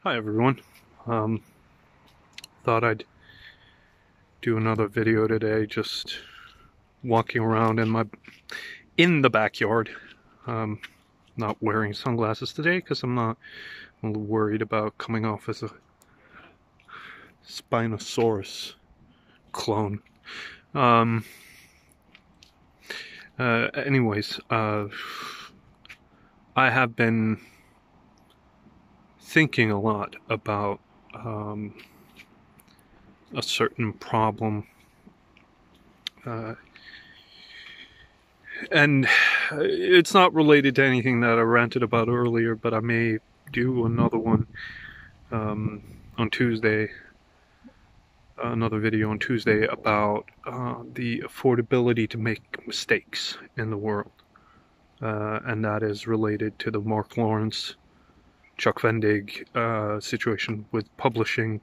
Hi everyone. Thought I'd do another video today, just walking around in the backyard. Not wearing sunglasses today because I'm not worried about coming off as a Spinosaurus clone. Anyways, I have been thinking a lot about a certain problem, and it's not related to anything that I ranted about earlier, but I may do another one on Tuesday, another video on Tuesday about the affordability to make mistakes in the world, and that is related to the Mark Lawrence, Chuck Vendig situation with publishing,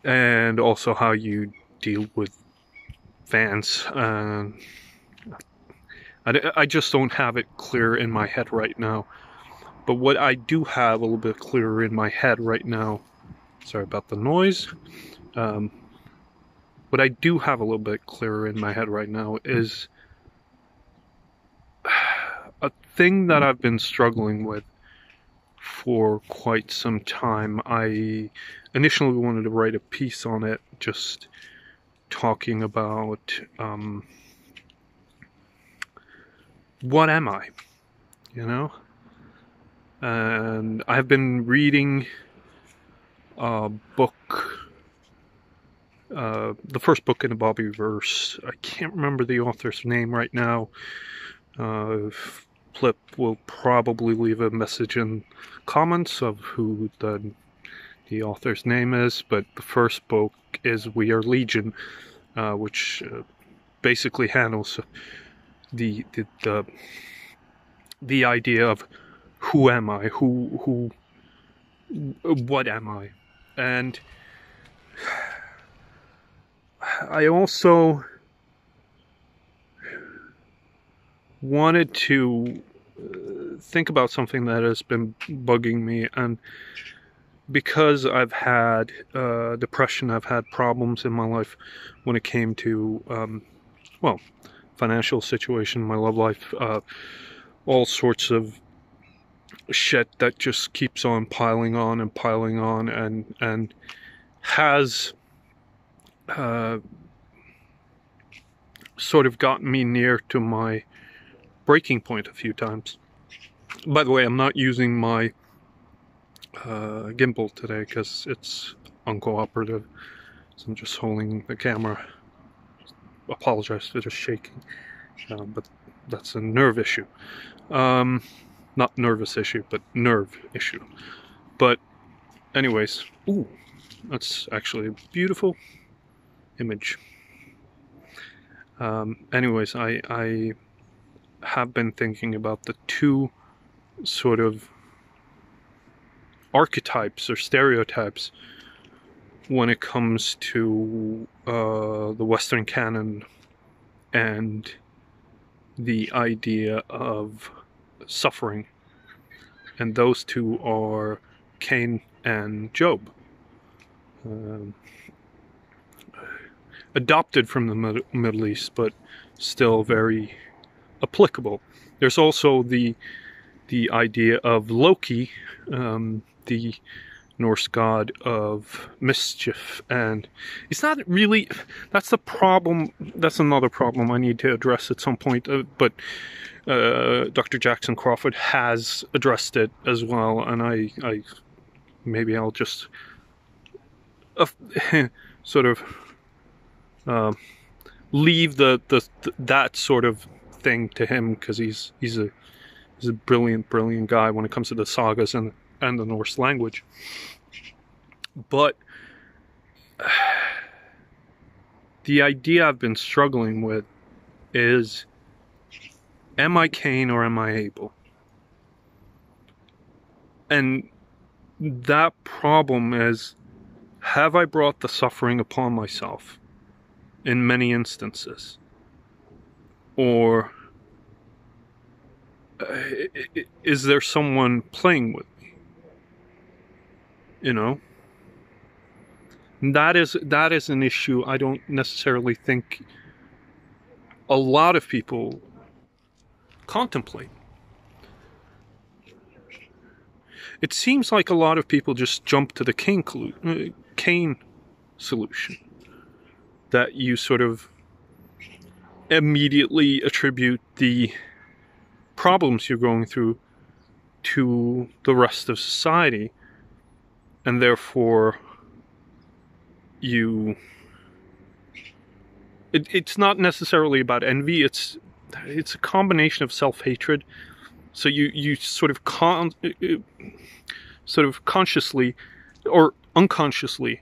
and also how you deal with fans. I just don't have it clear in my head right now. But what I do have a little bit clearer in my head right now, sorry about the noise, what I do have a little bit clearer in my head right now is a thing that I've been struggling with for quite some time. I initially wanted to write a piece on it, just talking about what am I, you know? And I've been reading a book, the first book in the Bobbyverse. I can't remember the author's name right now. Flip will probably leave a message in comments of who the author's name is, but the first book is We Are Legion, which basically handles the idea of who am I, what am I, and I also wanted to think about something that has been bugging me, and because I've had depression, I've had problems in my life when it came to, well, financial situation, my love life, all sorts of shit that just keeps on piling on and piling on, and has sort of gotten me near to my breaking point a few times. By the way, I'm not using my gimbal today because it's uncooperative, so I'm just holding the camera. Apologize for the shaking, but that's a nerve issue. Not nervous issue, but nerve issue. But anyways, ooh, that's actually a beautiful image. Anyways, I have been thinking about the two sort of archetypes or stereotypes when it comes to the Western canon and the idea of suffering, and those two are Cain and Job, adopted from the Middle East, but still very applicable. There's also the idea of Loki, the Norse god of mischief, and it's not really, that's the problem, that's another problem I need to address at some point, but Dr. Jackson Crawford has addressed it as well, and I maybe I'll just sort of leave that sort of thing to him, because he's a brilliant guy when it comes to the sagas and the Norse language. But the idea I've been struggling with is, am I Cain or am I Abel? And that problem is, have I brought the suffering upon myself in many instances? Or is there someone playing with me? You know, that is an issue I don't necessarily think a lot of people contemplate. It seems like a lot of people just jump to the Cain solution, that you sort of immediately attribute the problems you're going through to the rest of society, and therefore it's not necessarily about envy, it's a combination of self-hatred. So you sort of consciously or unconsciously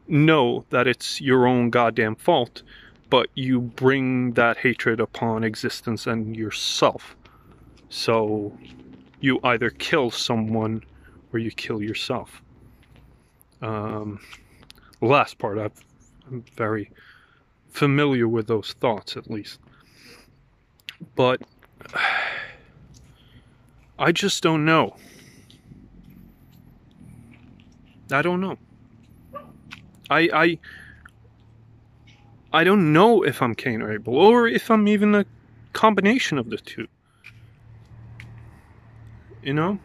know that it's your own goddamn fault, but you bring that hatred upon existence and yourself. So you either kill someone or you kill yourself. The last part, I'm very familiar with those thoughts, at least. But I just don't know. I don't know. I don't know if I'm Cain or Abel, or if I'm even a combination of the two. You know?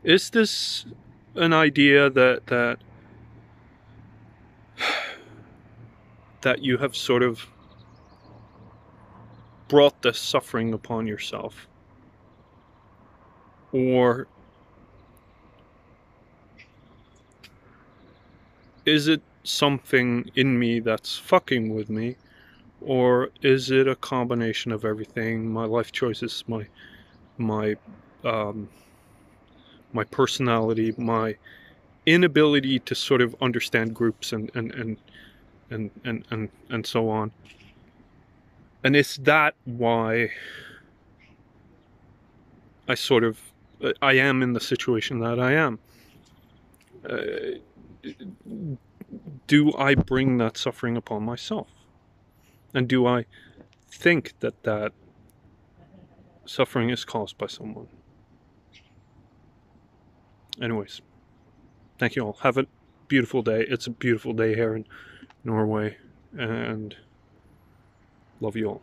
Is this an idea that you have sort of brought this suffering upon yourself? Or is it something in me that's fucking with me? Or is it a combination of everything? My life choices, my personality, my inability to sort of understand groups and so on. And is that why I am in the situation that I am? Do I bring that suffering upon myself? And do I think that suffering is caused by someone? Anyways, thank you all. Have a beautiful day. It's a beautiful day here in Norway, and love you all.